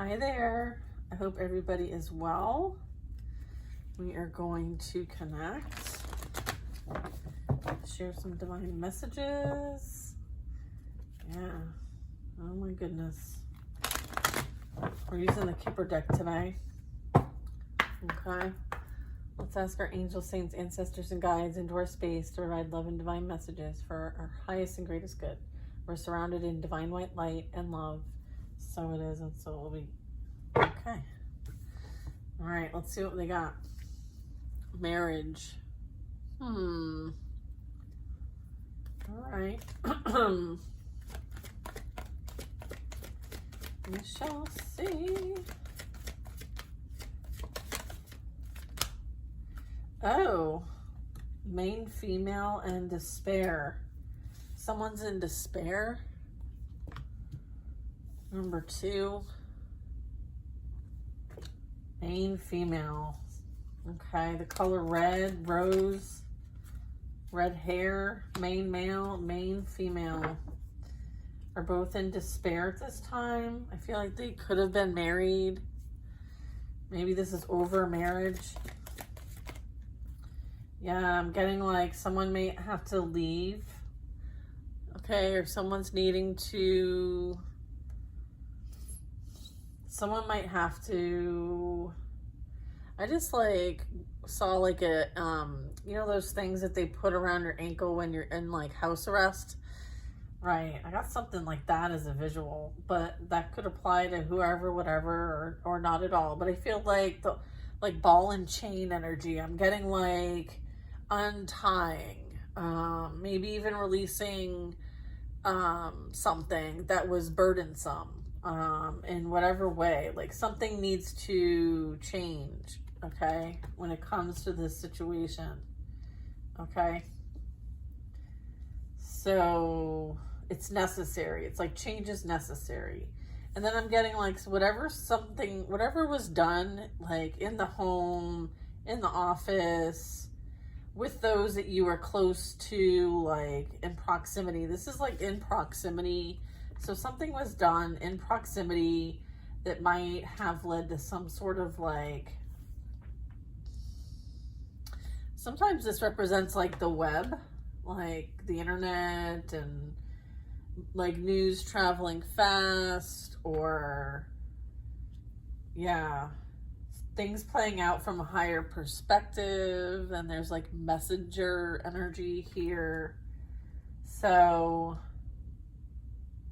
Hi there. I hope everybody is well. We are going to connect, share some divine messages. Yeah. Oh my goodness. We're using the Kipper deck today. Okay. Let's ask our angels, saints, ancestors, and guides into our space to provide love and divine messages for our highest and greatest good. We're surrounded in divine white light and love. So it is, and so it will be. Okay. All right, let's see what they got. Marriage. All right. We shall see. Oh, main female and despair. Someone's in despair. Number 2. Main female. Okay, the color red, rose, red hair, main male, main female. Are both in despair at this time. I feel like they could have been married. Maybe this is over marriage. Yeah, I'm getting like someone may have to leave. Okay, or someone's needing to... Someone might have to... I just like saw like a, you know those things that they put around your ankle when you're in like house arrest? Right, I got something like that as a visual, but that could apply to whoever, whatever, or not at all. But I feel like the ball and chain energy. I'm getting like untying, maybe even releasing something that was burdensome in whatever way. Like something needs to change, okay, when it comes to this situation, okay? So it's necessary. It's like change is necessary. And then I'm getting like whatever was done, like in the home, in the office, with those that you are close to, like in proximity. This is like in proximity. So something was done in proximity that might have led to some sort of like, sometimes this represents like the web, like the internet and like news traveling fast, or yeah, things playing out from a higher perspective, and there's like messenger energy here. So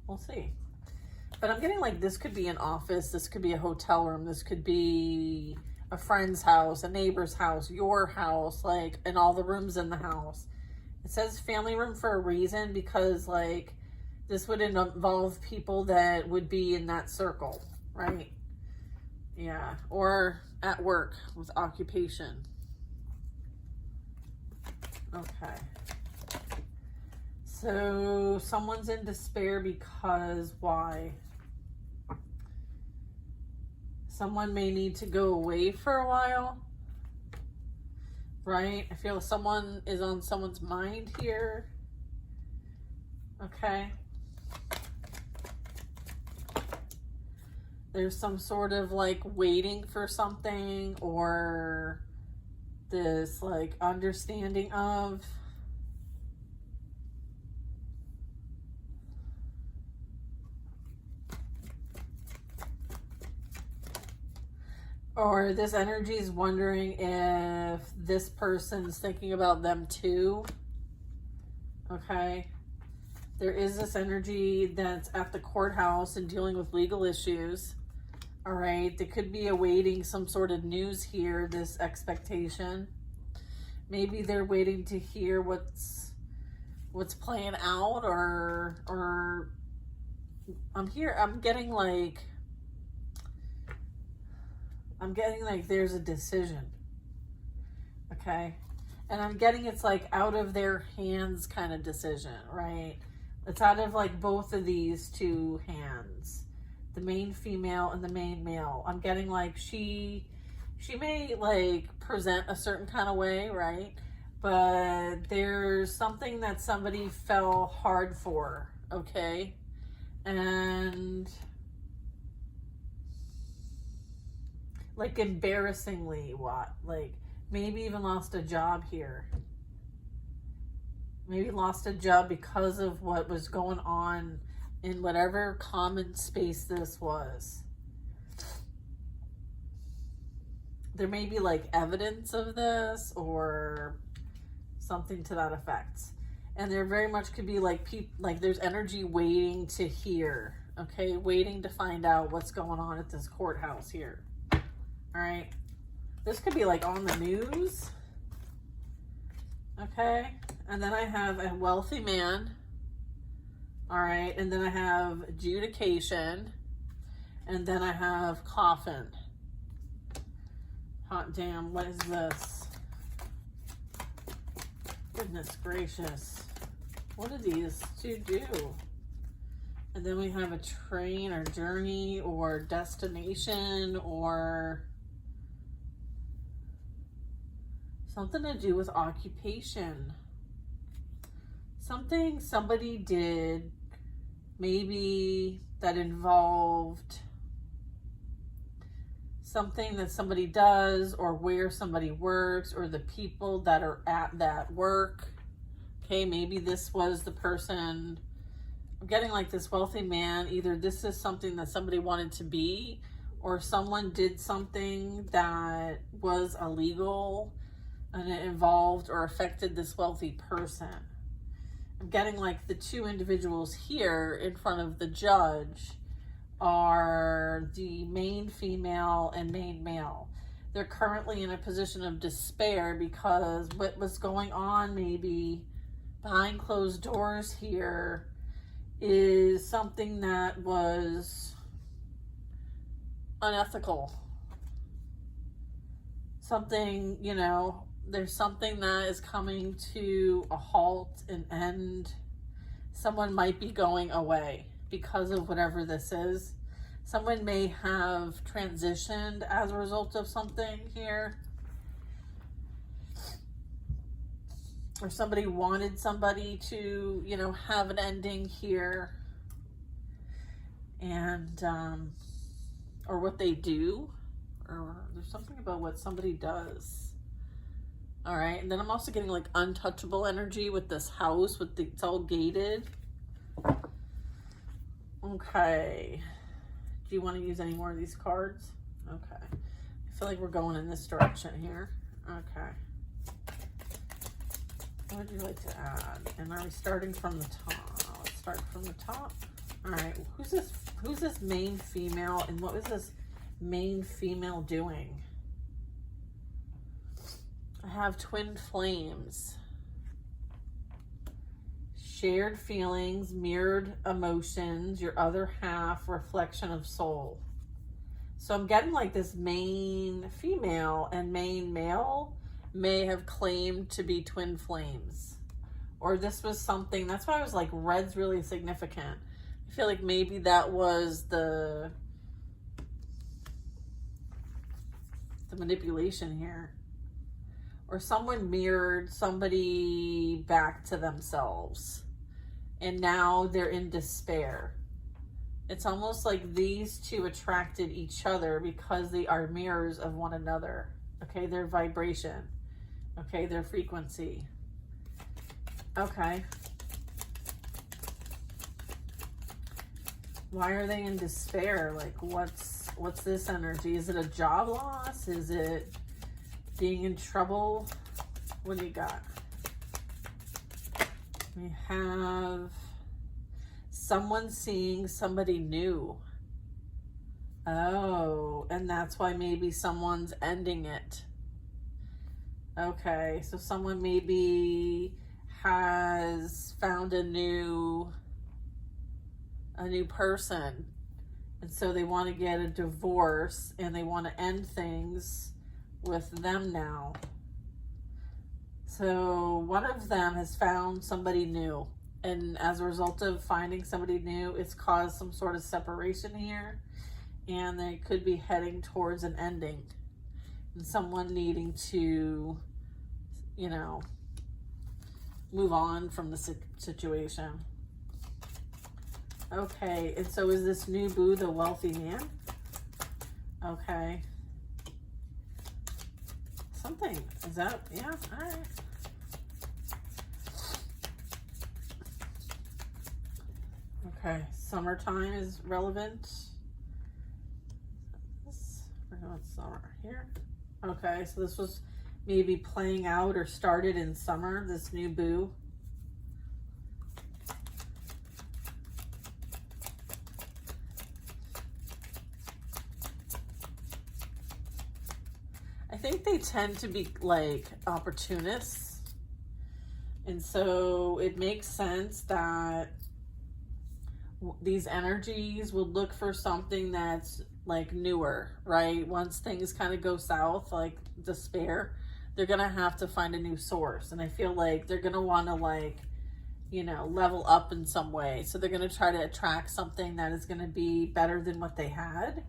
we'll see. But I'm getting like this could be an office, this could be a hotel room, this could be a friend's house, a neighbor's house, your house, like, and all the rooms in the house. It says family room for a reason, because like this would involve people that would be in that circle, right? Yeah, or at work with occupation. Okay. So someone's in despair because why? Someone may need to go away for a while, right? I feel someone is on someone's mind here. Okay. There's some sort of like waiting for something, or this like understanding of. Or this energy is wondering if this person's thinking about them too. Okay. There is this energy that's at the courthouse and dealing with legal issues. All right. They could be awaiting some sort of news here, this expectation. Maybe they're waiting to hear what's playing out, or I'm getting like there's a decision, okay? And I'm getting it's like out of their hands kind of decision, right? It's out of like both of these two hands, the main female and the main male. I'm getting like she may like present a certain kind of way, right? But there's something that somebody fell hard for, okay? And like embarrassingly what? Like maybe even lost a job here. Maybe lost a job because of what was going on in whatever common space this was. There may be like evidence of this or something to that effect. And there very much could be like like there's energy waiting to hear, okay? Waiting to find out what's going on at this courthouse here. All right. This could be like on the news. Okay. And then I have a wealthy man. All right. And then I have adjudication. And then I have coffin. Hot damn, what is this? Goodness gracious. What do these two do? And then we have a train or journey or destination or something to do with occupation. Something somebody did, maybe that involved something that somebody does or where somebody works or the people that are at that work. Okay, maybe this was the person. I'm getting like this wealthy man. Either this is something that somebody wanted to be or someone did something that was illegal and it involved or affected this wealthy person. I'm getting like the two individuals here in front of the judge are the main female and main male. They're currently in a position of despair because what was going on maybe behind closed doors here is something that was unethical. Something, you know, there's something that is coming to a halt, an end. Someone might be going away because of whatever this is. Someone may have transitioned as a result of something here. Or somebody wanted somebody to, you know, have an ending here. And, or what they do. Or there's something about what somebody does. All right. And then I'm also getting like untouchable energy with this house. It's all gated. Okay. Do you want to use any more of these cards? Okay. I feel like we're going in this direction here. Okay. What would you like to add? And are we starting from the top? Let's start from the top. All right. Who's this main female? And what was this main female doing? I have twin flames. Shared feelings, mirrored emotions, your other half, reflection of soul. So I'm getting like this main female and main male may have claimed to be twin flames. Or this was something, that's why I was like, red's really significant. I feel like maybe that was the manipulation here. Or someone mirrored somebody back to themselves. And now they're in despair. It's almost like these two attracted each other because they are mirrors of one another. Okay, their vibration. Okay, their frequency. Okay. Why are they in despair? Like, what's this energy? Is it a job loss? Is it being in trouble? What do you got? We have someone seeing somebody new. Oh, and that's why maybe someone's ending it. Okay, so someone maybe has found a new person. And so they want to get a divorce and they want to end things with them now. So one of them has found somebody new. And as a result of finding somebody new, it's caused some sort of separation here. And they could be heading towards an ending. And someone needing to, you know, move on from the situation. Okay, and so is this new boo the wealthy man? Okay. something. Is that, yeah, all right. Okay, summertime is relevant. We're going summer here. Okay, so this was maybe playing out or started in summer, this new boo. I think they tend to be like opportunists. And so it makes sense that these energies would look for something that's like newer, right? Once things kind of go south, like despair, they're gonna have to find a new source. And I feel like they're gonna want to, like, you know, level up in some way. So they're gonna try to attract something that is gonna be better than what they had.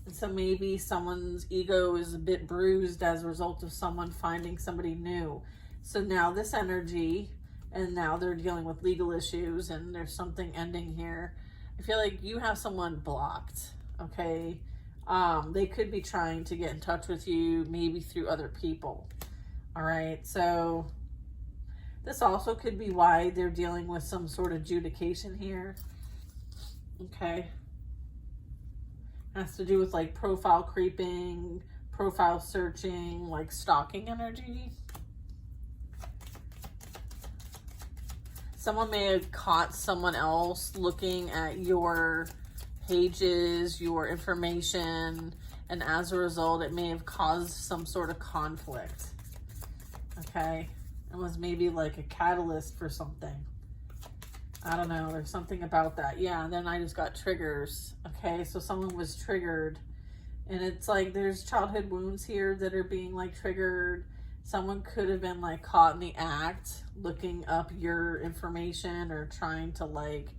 And so maybe someone's ego is a bit bruised as a result of someone finding somebody new. So now this energy, and now they're dealing with legal issues, and there's something ending here. I feel like you have someone blocked, okay? They could be trying to get in touch with you, maybe through other people, all right? So this also could be why they're dealing with some sort of adjudication here, okay? Has to do with like profile creeping, profile searching, like stalking energy. Someone may have caught someone else looking at your pages, your information, and as a result, it may have caused some sort of conflict. Okay? It was maybe like a catalyst for something. I don't know. There's something about that. Yeah, and then I just got triggers. Okay, so someone was triggered. And it's like there's childhood wounds here that are being like triggered. Someone could have been like caught in the act looking up your information or trying to like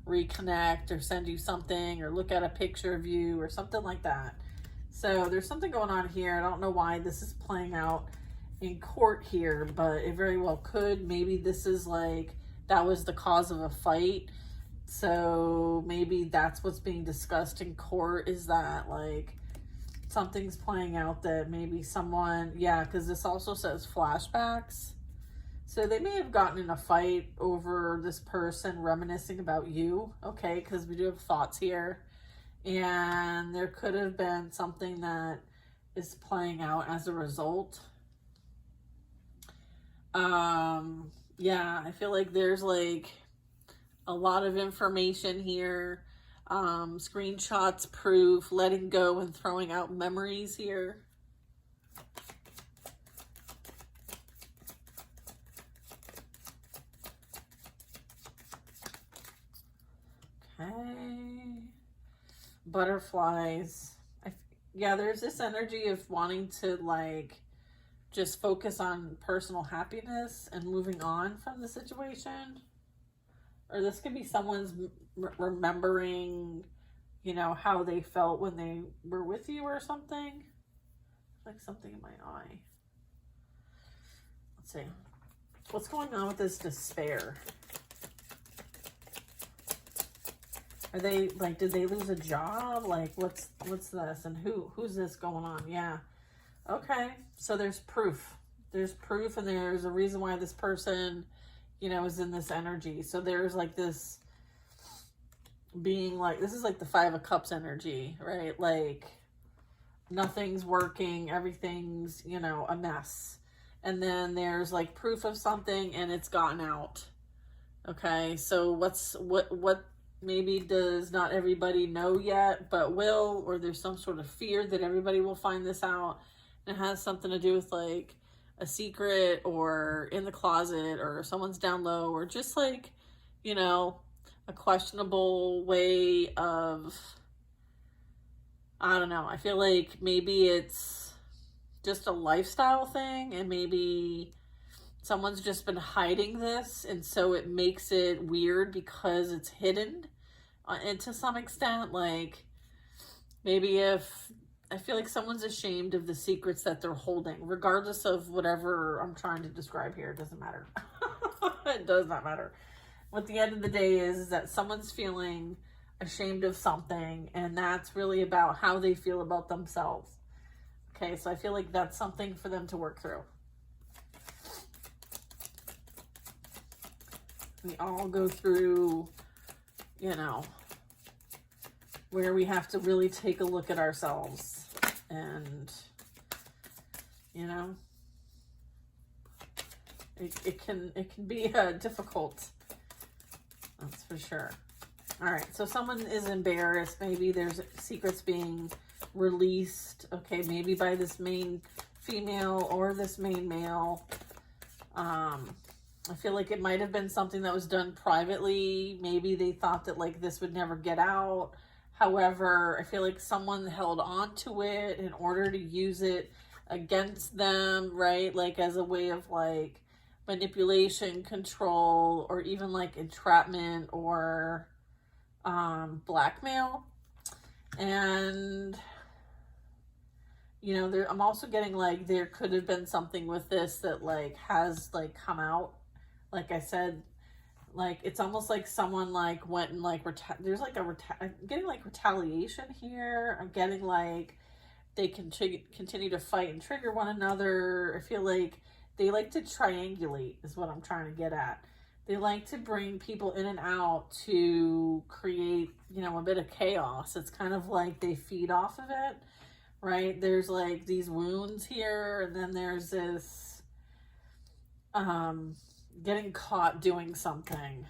reconnect or send you something or look at a picture of you or something like that. So there's something going on here. I don't know why this is playing out in court here, but it very well could. Maybe this is like, that was the cause of a fight. So maybe that's what's being discussed in court, is that like something's playing out that maybe someone, yeah, because this also says flashbacks. So they may have gotten in a fight over this person reminiscing about you, okay, because we do have thoughts here. And there could have been something that is playing out as a result. Yeah, I feel like there's like a lot of information here. Screenshots, proof, letting go and throwing out memories here. Okay. Butterflies. Yeah, there's this energy of wanting to like just focus on personal happiness and moving on from the situation. Or this could be someone's remembering, you know, how they felt when they were with you or something. Like something in my eye. Let's see. What's going on with this despair? Are they like, did they lose a job? Like what's this? And who's this going on? Yeah. Okay. So there's proof. There's proof, and there's a reason why this person, you know, is in this energy. So there's like this being like, this is like the 5 of Cups energy, right? Like nothing's working, everything's, you know, a mess. And then there's like proof of something and it's gotten out. Okay, so what maybe does not everybody know yet, but will, or there's some sort of fear that everybody will find this out. And it has something to do with like a secret or in the closet or someone's down low or just like, you know, a questionable way of, I don't know. I feel like maybe it's just a lifestyle thing and maybe someone's just been hiding this, and so it makes it weird because it's hidden. And to some extent, like maybe if I feel like someone's ashamed of the secrets that they're holding, regardless of whatever I'm trying to describe here, it doesn't matter. It does not matter. What the end of the day is that someone's feeling ashamed of something, and that's really about how they feel about themselves. Okay, so I feel like that's something for them to work through. We all go through, you know, where we have to really take a look at ourselves and, you know, it can be difficult. That's for sure. All right, so someone is embarrassed. Maybe there's secrets being released. Okay, maybe by this main female or this main male. I feel like it might have been something that was done privately. Maybe they thought that like this would never get out. However, I feel like someone held on to it in order to use it against them, right? Like as a way of like manipulation, control, or even like entrapment or blackmail. And you know, I'm also getting like there could have been something with this that like has like come out. Like I said, like it's almost like someone like went and like there's like I'm getting like retaliation here. I'm getting like they can continue to fight and trigger one another. I feel like they like to triangulate is what I'm trying to get at. They like to bring people in and out to create, you know, a bit of chaos. It's kind of like they feed off of it, right? There's like these wounds here, and then there's this getting caught doing something.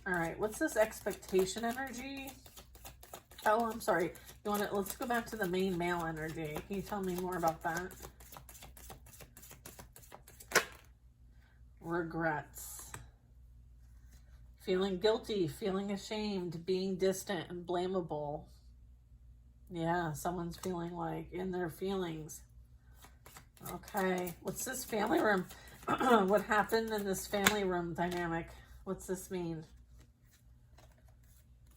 All right, what's this expectation energy? Oh, I'm sorry. Let's go back to the main male energy. Can you tell me more about that? Regrets. Feeling guilty, feeling ashamed, being distant and blamable. Yeah, someone's feeling like in their feelings. Okay, what's this family room? What happened in this family room dynamic? What's this mean?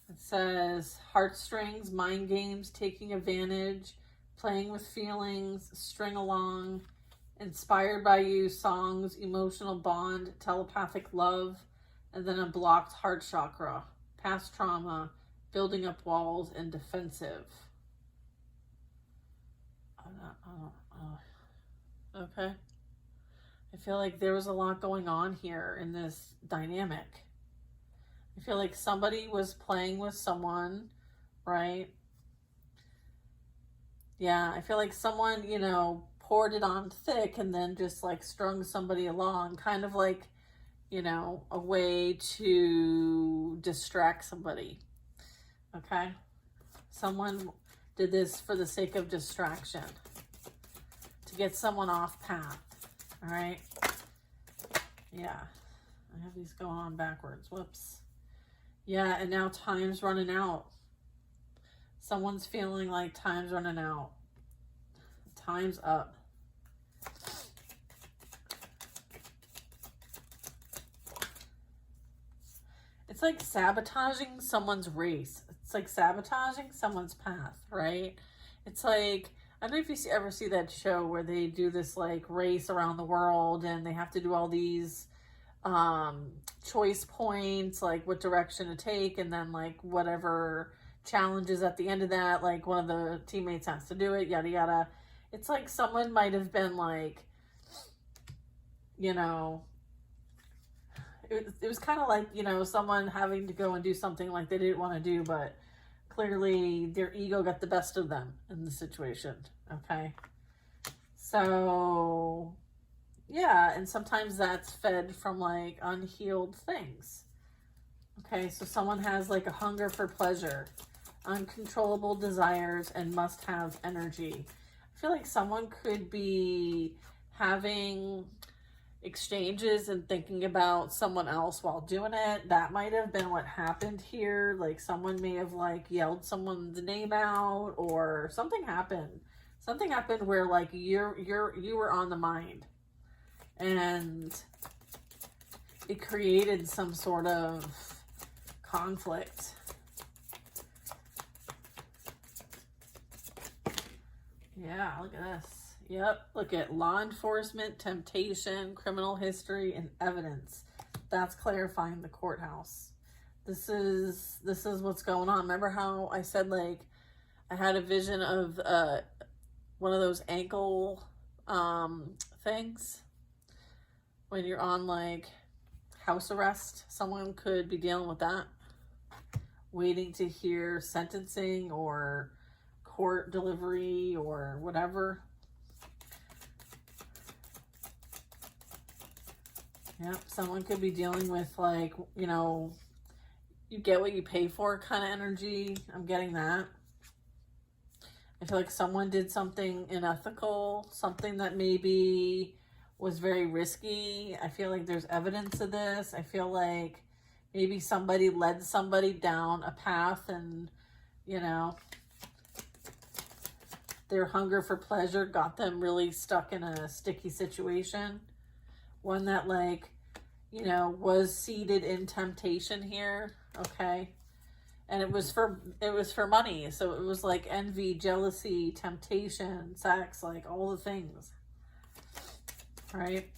It says heartstrings, mind games, taking advantage, playing with feelings, string along, inspired by you, songs, emotional bond, telepathic love, and then a blocked heart chakra, past trauma, building up walls, and defensive. Okay. I feel like there was a lot going on here in this dynamic. I feel like somebody was playing with someone, right? Yeah, I feel like someone, you know, poured it on thick and then just like strung somebody along, kind of like, you know, a way to distract somebody. Okay? Someone did this for the sake of distraction, to get someone off path. All right? Yeah. I have these going on backwards. Whoops. Yeah, and now time's running out. Someone's feeling like time's running out. Time's up. It's like sabotaging someone's race. It's like sabotaging someone's path, right? It's like, I don't know if you ever see that show where they do this like race around the world and they have to do all these choice points, like what direction to take, and then like whatever challenges at the end of that, like one of the teammates has to do it, yada yada. It's like someone might have been like, you know, it was kind of like, you know, someone having to go and do something like they didn't want to do, but clearly their ego got the best of them in the situation. Okay, so yeah, and sometimes that's fed from like unhealed things. Okay, so someone has like a hunger for pleasure, uncontrollable desires, and must-have energy. I feel like someone could be having exchanges and thinking about someone else while doing it. That might have been what happened here. Like someone may have like yelled someone's name out, or something happened. Something happened where like you were on the mind, and it created some sort of conflict. Yeah, look at this. Yep, look at law enforcement, temptation, criminal history, and evidence. That's clarifying the courthouse. This is what's going on. Remember how I said like I had a vision of one of those ankle things when you're on like house arrest. Someone could be dealing with that, waiting to hear sentencing or court delivery or whatever. Yep, someone could be dealing with like, you know, you get what you pay for kind of energy. I'm getting that. I feel like someone did something unethical, something that maybe was very risky. I feel like there's evidence of this. I feel like maybe somebody led somebody down a path and, you know, their hunger for pleasure got them really stuck in a sticky situation. One that, like, you know, was seated in temptation here, okay? And it was for money. So it was like envy, jealousy, temptation, sex, like all the things. Right?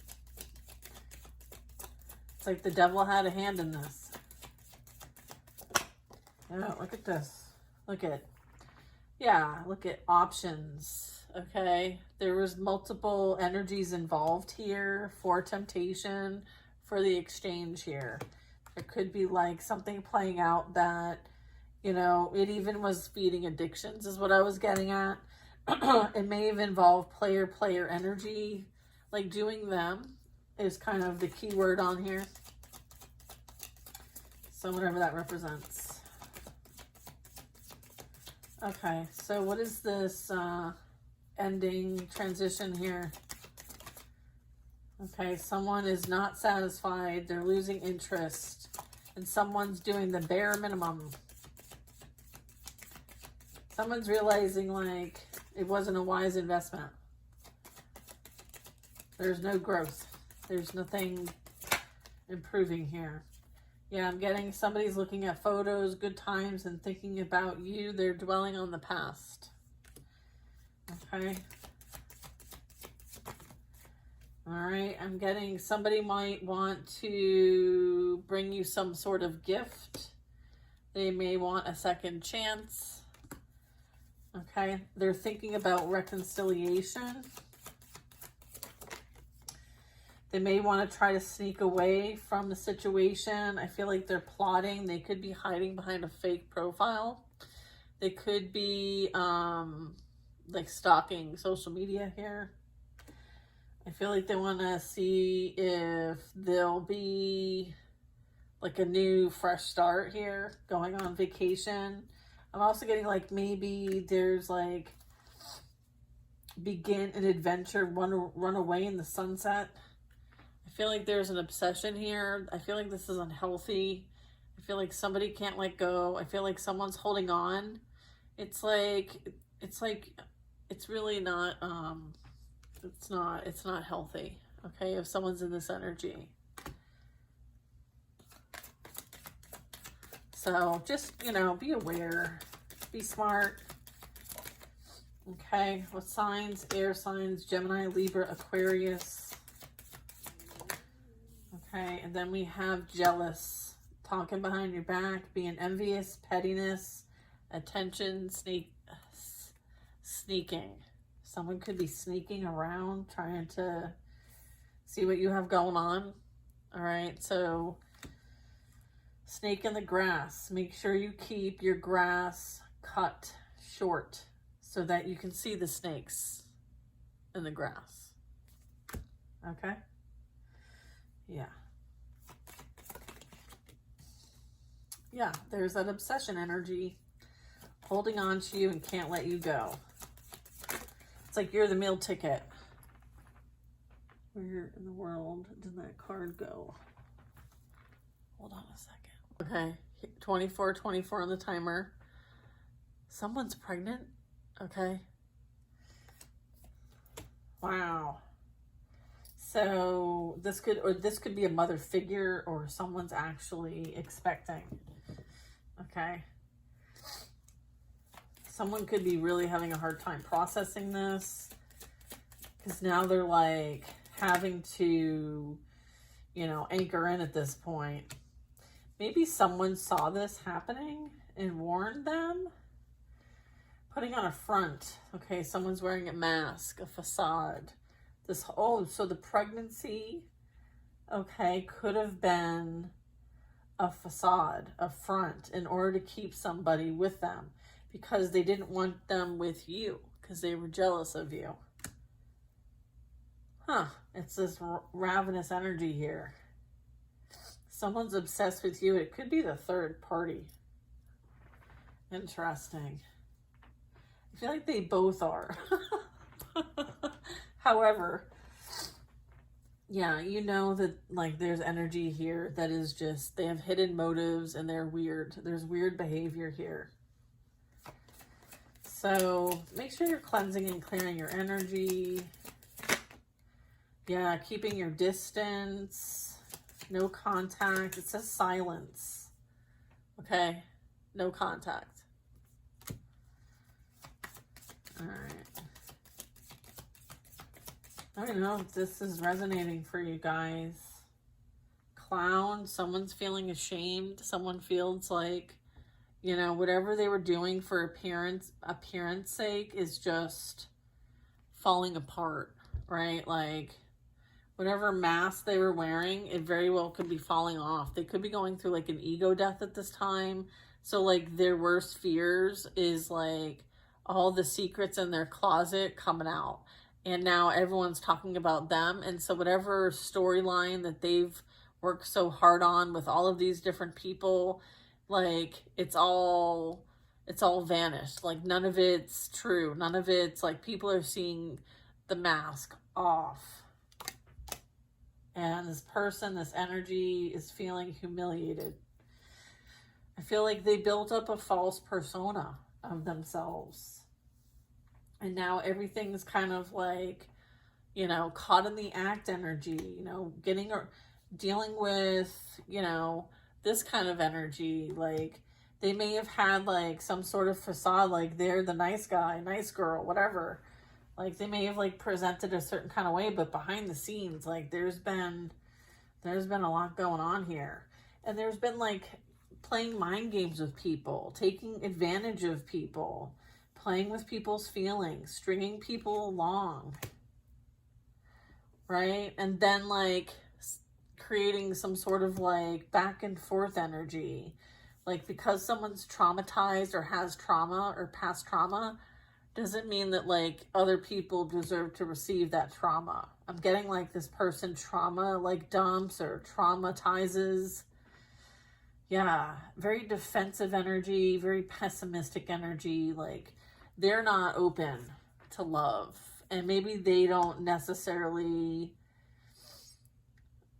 It's like the devil had a hand in this. Yeah, look at this. Look at, yeah, look at options. Okay, there was multiple energies involved here for temptation, for the exchange here. There could be like something playing out that, you know, it even was feeding addictions is what I was getting at. It may have involved player energy, like doing them is kind of the key word on here. So whatever that represents. Okay, so what is this ending transition here? Okay, someone is not satisfied. They're losing interest. And someone's doing the bare minimum. Someone's realizing like it wasn't a wise investment. There's no growth. There's nothing improving here. Yeah, I'm getting somebody's looking at photos, good times, and thinking about you. They're dwelling on the past. Okay. All right, I'm getting somebody might want to bring you some sort of gift. They may want a second chance. Okay, they're thinking about reconciliation. They may want to try to sneak away from the situation. I feel like they're plotting. They could be hiding behind a fake profile. They could be like stalking social media here. I feel like they want to see if there'll be like a new fresh start here, going on vacation. I'm also getting like maybe there's like begin an adventure, run away in the sunset. I feel like there's an obsession here. I feel like this is unhealthy. I feel like somebody can't let go. I feel like someone's holding on. It's really not, it's not healthy. Okay. If someone's in this energy. So just, you know, be aware, be smart. Okay. What signs? Air signs, Gemini, Libra, Aquarius. Okay, and then we have jealous, talking behind your back, being envious, pettiness, attention, sneaking. Someone could be sneaking around, trying to see what you have going on. All right, so snake in the grass. Make sure you keep your grass cut short so that you can see the snakes in the grass. Okay? Yeah. Yeah, there's that obsession energy holding on to you and can't let you go. It's like you're the meal ticket. Where in the world did that card go? Hold on a second. Okay, 24 on the timer. Someone's pregnant. Okay. Wow. So this could be a mother figure, or someone's actually expecting. Okay. Someone could be really having a hard time processing this, because now they're like having to, you know, anchor in at this point. Maybe someone saw this happening and warned them. putting on a front. Okay, someone's wearing a mask, a facade. So the pregnancy, okay, could have been a facade, a front, in order to keep somebody with them because they didn't want them with you because they were jealous of you. It's this ravenous energy here. Someone's obsessed with you. It could be the third party. Interesting. I feel like they both are. However, yeah, you know that like there's energy here that is just, they have hidden motives and they're weird. There's weird behavior here. So make sure you're cleansing and clearing your energy. Yeah, keeping your distance. No contact. It says silence. Okay, no contact. All right. I don't know if this is resonating for you guys. Clown, someone's feeling ashamed. Someone feels like, you know, whatever they were doing for appearance sake is just falling apart, right? Like whatever mask they were wearing, it very well could be falling off. They could be going through like an ego death at this time. So like their worst fears is like all the secrets in their closet coming out. And now everyone's talking about them. And so whatever storyline that they've worked so hard on with all of these different people, like it's all vanished. Like none of it's true. None of it's like people are seeing the mask off. And this person, this energy is feeling humiliated. I feel like they built up a false persona of themselves. And now everything's kind of like, you know, caught in the act energy, you know, dealing with, you know, this kind of energy. Like they may have had like some sort of facade, like they're the nice guy, nice girl, whatever. Like they may have like presented a certain kind of way, but behind the scenes, like there's been a lot going on here. And there's been like playing mind games with people, taking advantage of people, playing with people's feelings, stringing people along, right? And then like creating some sort of like back and forth energy. Like because someone's traumatized or has trauma or past trauma, doesn't mean that like other people deserve to receive that trauma. I'm getting like this person trauma like dumps or traumatizes. Yeah, very defensive energy, very pessimistic energy. Like they're not open to love. And maybe they don't necessarily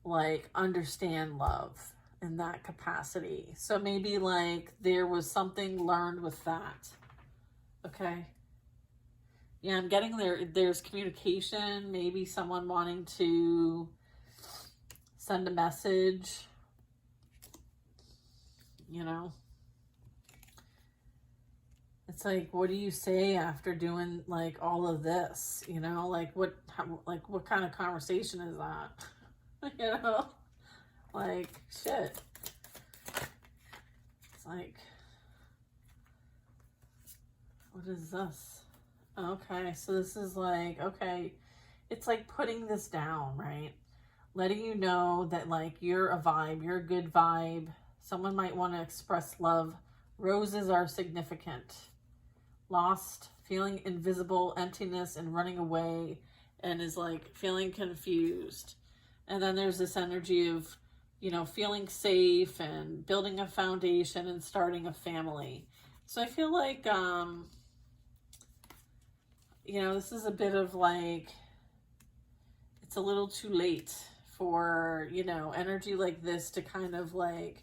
like understand love in that capacity. So maybe like there was something learned with that. Okay. Yeah, I'm getting there's communication, maybe someone wanting to send a message, you know. It's like, what do you say after doing like all of this, you know? Like what kind of conversation is that? You know? Like, shit. It's like, what is this? Okay, so this is like, okay, it's like putting this down, right? Letting you know that like you're a vibe, you're a good vibe. Someone might want to express love. Roses are significant. Lost, feeling invisible, emptiness, and running away, and is like feeling confused. And then there's this energy of, you know, feeling safe and building a foundation and starting a family. So I feel like, you know, this is a bit of like, it's a little too late for, you know, energy like this to kind of like,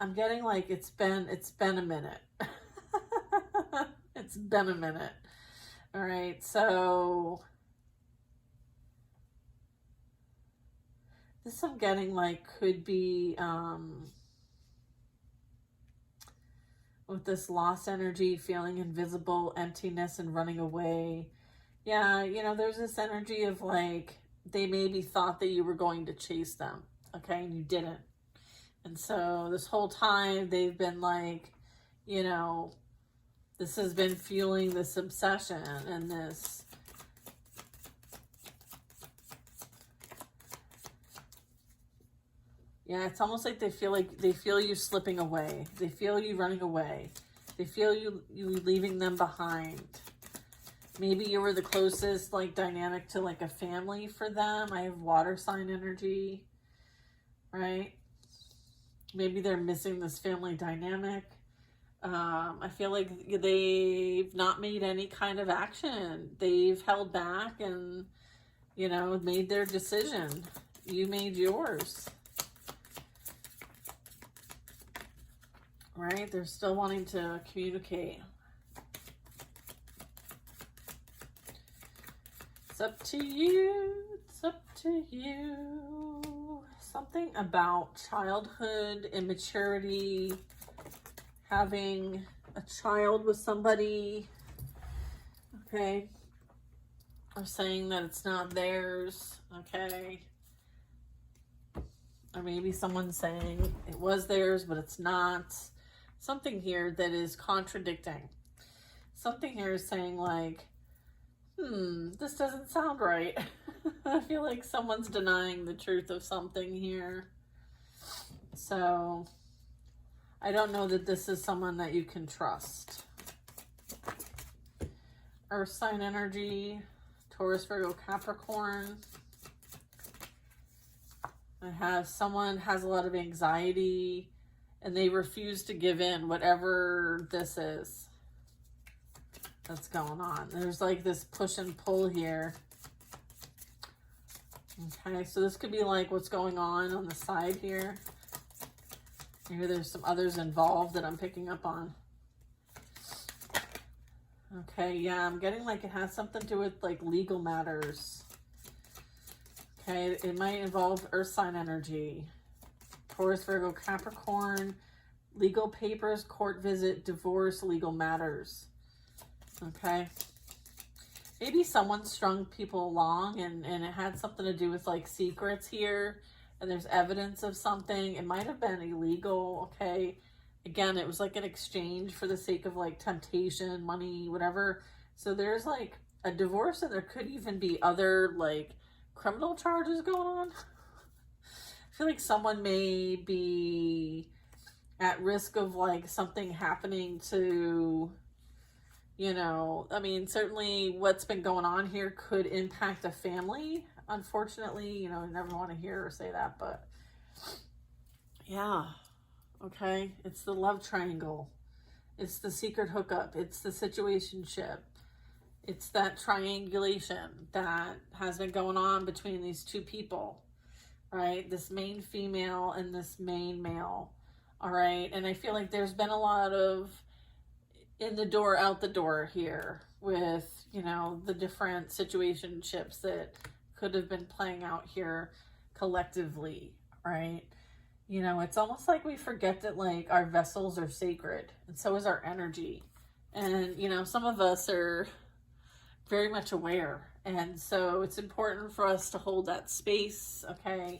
I'm getting like, it's been a minute. It's been a minute. All right. So this I'm getting like could be, with this lost energy, feeling invisible, emptiness, and running away. Yeah, you know, there's this energy of like, they maybe thought that you were going to chase them, okay, and you didn't. And so this whole time they've been like, you know, This has been fueling this obsession and this. Yeah, it's almost like they feel you slipping away. They feel you running away. They feel you leaving them behind. Maybe you were the closest like dynamic to like a family for them. I have water sign energy, right? Maybe they're missing this family dynamic. I feel like they've not made any kind of action. They've held back and, you know, made their decision. You made yours. Right? They're still wanting to communicate. It's up to you. It's up to you. Something about childhood, immaturity, having a child with somebody, okay, or saying that it's not theirs, okay, or maybe someone's saying it was theirs but it's not. Something here that is contradicting. Something here is saying like, this doesn't sound right. I feel like someone's denying the truth of something here. So I don't know that this is someone that you can trust. Earth sign energy, Taurus, Virgo, Capricorn. I have someone has a lot of anxiety and they refuse to give in, whatever this is that's going on. There's like this push and pull here. Okay, so this could be like what's going on the side here. Maybe there's some others involved that I'm picking up on. Okay, yeah, I'm getting like it has something to do with like legal matters. Okay, it might involve earth sign energy. Taurus, Virgo, Capricorn, legal papers, court visit, divorce, legal matters. Okay. Maybe someone strung people along and it had something to do with like secrets here. And there's evidence of something. It might have been illegal, okay? Again, it was like an exchange for the sake of like temptation, money, whatever. So there's like a divorce and there could even be other like criminal charges going on. I feel like someone may be at risk of like something happening to, you know, I mean, certainly what's been going on here could impact a family. Unfortunately, you know, I never want to hear or say that, but yeah, okay. It's the love triangle. It's the secret hookup. It's the situationship. It's that triangulation that has been going on between these two people, right? This main female and this main male, all right? And I feel like there's been a lot of in the door, out the door here with, you know, the different situationships that could have been playing out here collectively, right? You know, it's almost like we forget that like our vessels are sacred and so is our energy. And, you know, some of us are very much aware. And so it's important for us to hold that space, okay,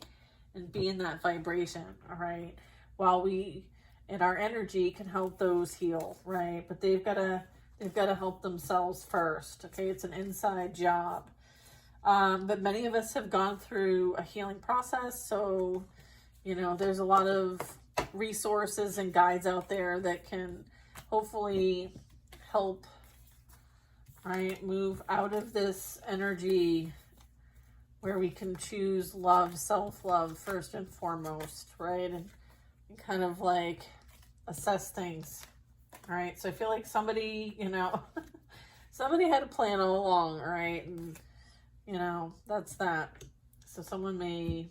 and be in that vibration, all right, while we, and our energy can help those heal, right? But they've got to help themselves first, okay? It's an inside job. But many of us have gone through a healing process, so, you know, there's a lot of resources and guides out there that can hopefully help, right, move out of this energy where we can choose love, self-love first and foremost, right? And kind of like assess things, all right? So I feel like somebody, you know, somebody had a plan all along, right? And, you know, that's that. So someone may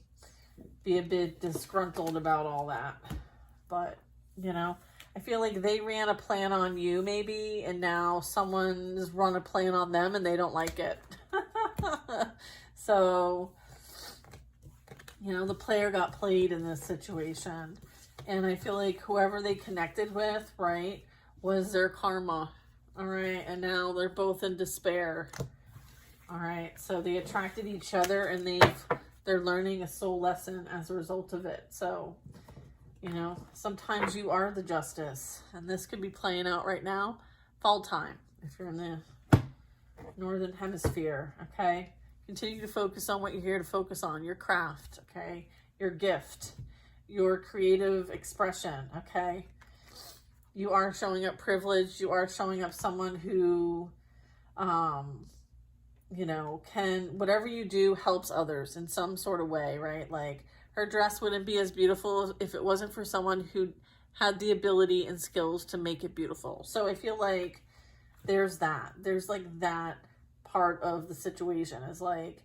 be a bit disgruntled about all that, but, you know, I feel like they ran a plan on you maybe, and now someone's run a plan on them and they don't like it. So, you know, the player got played in this situation. And I feel like whoever they connected with, right, was their karma. All right. And now they're both in despair. All right. So they attracted each other and they're learning a soul lesson as a result of it. So, you know, sometimes you are the justice, and this could be playing out right now fall time if you're in the northern hemisphere. Okay, continue to focus on what you're here to focus on: your craft, okay, your gift, your creative expression. Okay, you are showing up privileged. You are showing up someone who you know, whatever you do helps others in some sort of way, right? Like, her dress wouldn't be as beautiful if it wasn't for someone who had the ability and skills to make it beautiful. So I feel like there's like that part of the situation is like,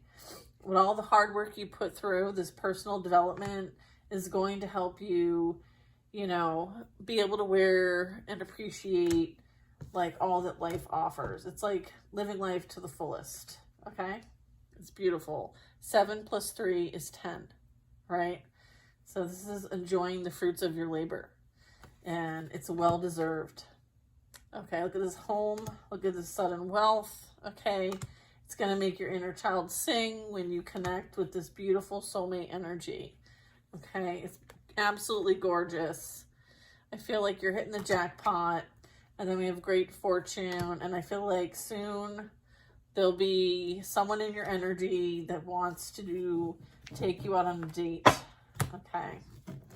with all the hard work you put through, this personal development is going to help you, you know, be able to wear and appreciate like all that life offers. It's like living life to the fullest. Okay, it's beautiful. 7 + 3 is 10, right? So this is enjoying the fruits of your labor, and it's well deserved. Okay, look at this home. Look at this sudden wealth. Okay, it's going to make your inner child sing when you connect with this beautiful soulmate energy. Okay, it's absolutely gorgeous. I feel like you're hitting the jackpot. And then we have great fortune. And I feel like soon there'll be someone in your energy that wants to take you out on a date. Okay,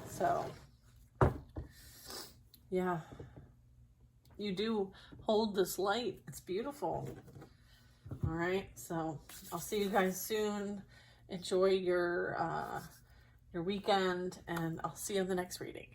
so yeah, you do hold this light. It's beautiful. All right, so I'll see you guys soon. Enjoy your weekend, and I'll see you in the next reading.